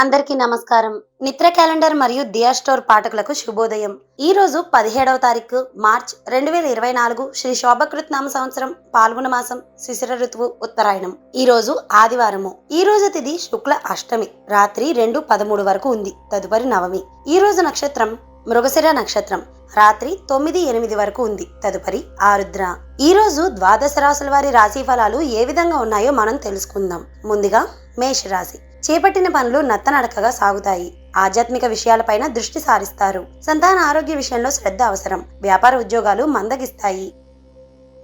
అందరికీ నమస్కారం. నిత్ర క్యాలెండర్ మరియు దియా స్టోర్ పాఠకులకు శుభోదయం. ఈ రోజు 17వ తారీఖు మార్చ్ 2024 శ్రీ శోభకృత్ నామ సంవత్సరం పాల్గొన మాసం శిశిర ఋతువు ఉత్తరాయణం. ఈ రోజు ఆదివారము. ఈ రోజు తిథి శుక్ల అష్టమి రాత్రి 2:13 వరకు ఉంది. తదుపరి నవమి. ఈ రోజు నక్షత్రం మృగశిర నక్షత్రం రాత్రి 9:08 వరకు ఉంది. తదుపరి ఆరుద్ర. ఈ రోజు ద్వాదశ రాశుల వారి రాశి ఫలాలు ఏ విధంగా ఉన్నాయో మనం తెలుసుకుందాం. ముందుగా మేషరాశి. చేపట్టిన పనులు నత్తనడకగా సాగుతాయి. ఆధ్యాత్మిక విషయాలపైన దృష్టి సారిస్తారు. సంతాన ఆరోగ్య విషయంలో శ్రద్ధ అవసరం. వ్యాపార ఉద్యోగాలు మందగిస్తాయి.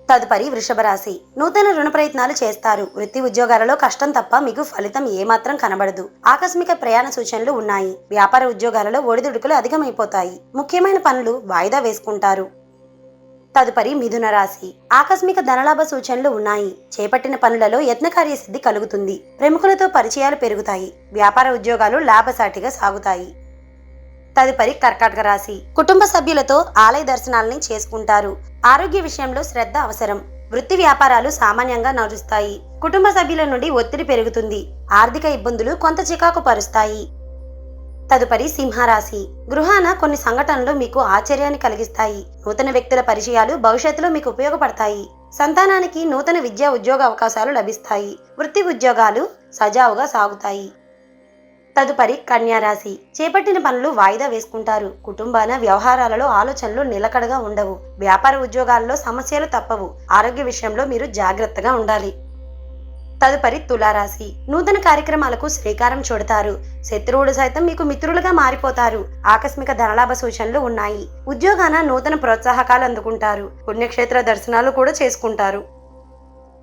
తదుపరి వృషభ రాశి. నూతన రుణ ప్రయత్నాలు చేస్తారు. వృత్తి ఉద్యోగాలలో కష్టం తప్ప మీకు ఫలితం ఏమాత్రం కనబడదు. ఆకస్మిక ప్రయాణ సూచనలు ఉన్నాయి. వ్యాపార ఉద్యోగాలలో ఒడిదుడుకులు అధికమైపోతాయి. ముఖ్యమైన పనులు వాయిదా వేసుకుంటారు. తదుపరి మిథున రాశి. ఆకస్మిక ధనలాభ సూచనలు ఉన్నాయి. చేపట్టిన పనులలో యత్నకార్యసిద్ధి కలుగుతుంది. ప్రముఖులతో పరిచయాలు పెరుగుతాయి. వ్యాపార ఉద్యోగాలు లాభసాటిగా సాగుతాయి. తదుపరి కర్కాటక రాశి. కుటుంబ సభ్యులతో ఆలయ దర్శనాలని చేసుకుంటారు. ఆరోగ్య విషయంలో శ్రద్ధ అవసరం. వృత్తి వ్యాపారాలు సామాన్యంగా నడుస్తాయి. కుటుంబ సభ్యుల నుండి ఒత్తిడి పెరుగుతుంది. ఆర్థిక ఇబ్బందులు కొంత చికాకు పరుస్తాయి. తదుపరి సింహరాశి. గృహాన కొన్ని సంఘటనలు మీకు ఆశ్చర్యాన్ని కలిగిస్తాయి. నూతన వ్యక్తుల పరిచయాలు భవిష్యత్తులో మీకు ఉపయోగపడతాయి. సంతానానికి నూతన విద్యా ఉద్యోగ అవకాశాలు లభిస్తాయి. వృత్తి ఉద్యోగాలు సజావుగా సాగుతాయి. తదుపరి కన్యారాశి. చేపట్టిన పనులు వాయిదా వేసుకుంటారు. కుటుంబాన వ్యవహారాలలో ఆలోచనలు నిలకడగా ఉండవు. వ్యాపార ఉద్యోగాల్లో సమస్యలు తప్పవు. ఆరోగ్య విషయంలో మీరు జాగ్రత్తగా ఉండాలి. తదుపరి తులారాశి. నూతన కార్యక్రమాలకు శ్రీకారం చుడతారు. శత్రువులు సైతం మీకు మిత్రులుగా మారిపోతారు. ఆకస్మిక ధనలాభ సూచనలు ఉన్నాయి. ఉద్యోగాన నూతన ప్రోత్సాహకాలు అందుకుంటారు. పుణ్యక్షేత్ర దర్శనాలు కూడా చేసుకుంటారు.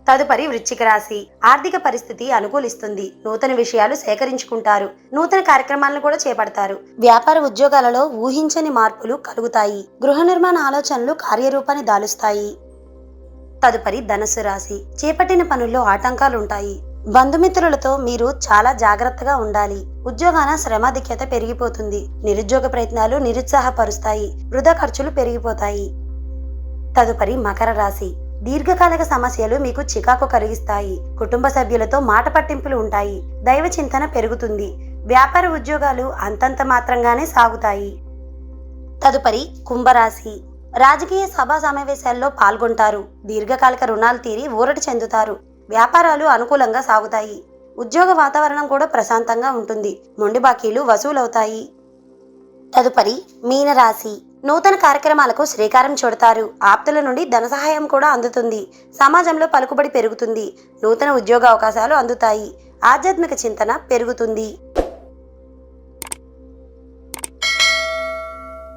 తదుపరి వృశ్చిక రాశి. ఆర్థిక పరిస్థితి అనుకూలిస్తుంది. నూతన విషయాలు సేకరించుకుంటారు. నూతన కార్యక్రమాలను కూడా చేపడతారు. వ్యాపార ఉద్యోగాలలో ఊహించని మార్పులు కలుగుతాయి. గృహ నిర్మాణ ఆలోచనలు కార్యరూపాన్ని దాలుస్తాయి. తదుపరి ధనుస్సు రాశి. చేపట్టిన పనుల్లో ఆటంకాలుంటాయి. బంధుమిత్రులతో మీరు చాలా జాగ్రత్తగా ఉండాలి. ఉద్యోగాన శ్రమాధిక్యత పెరిగిపోతుంది. నిరుద్యోగ ప్రయత్నాలు నిరుత్సాహపరుస్తాయి. వృధా ఖర్చులు పెరిగిపోతాయి. తదుపరి మకర రాశి. దీర్ఘకాలిక సమస్యలు మీకు చికాకు కలిగిస్తాయి. కుటుంబ సభ్యులతో మాట పట్టింపులు ఉంటాయి. దైవ చింతన పెరుగుతుంది. వ్యాపార ఉద్యోగాలు అంతంత మాత్రంగానే సాగుతాయి. తదుపరి కుంభరాశి. రాజకీయ సభా సమావేశాల్లో పాల్గొంటారు. దీర్ఘకాలిక రుణాలు తీరి ఊరట చెందుతారు. వ్యాపారాలు అనుకూలంగా సాగుతాయి. ఉద్యోగ వాతావరణం కూడా ప్రశాంతంగా ఉంటుంది. మొండి బాకీలు వసూలవుతాయి. తదుపరి మీనరాశి. నూతన కార్యక్రమాలకు శ్రీకారం చుడతారు. ఆప్తుల నుండి ధన సహాయం కూడా అందుతుంది. సమాజంలో పలుకుబడి పెరుగుతుంది. నూతన ఉద్యోగ అవకాశాలు అందుతాయి. ఆధ్యాత్మిక చింతన పెరుగుతుంది.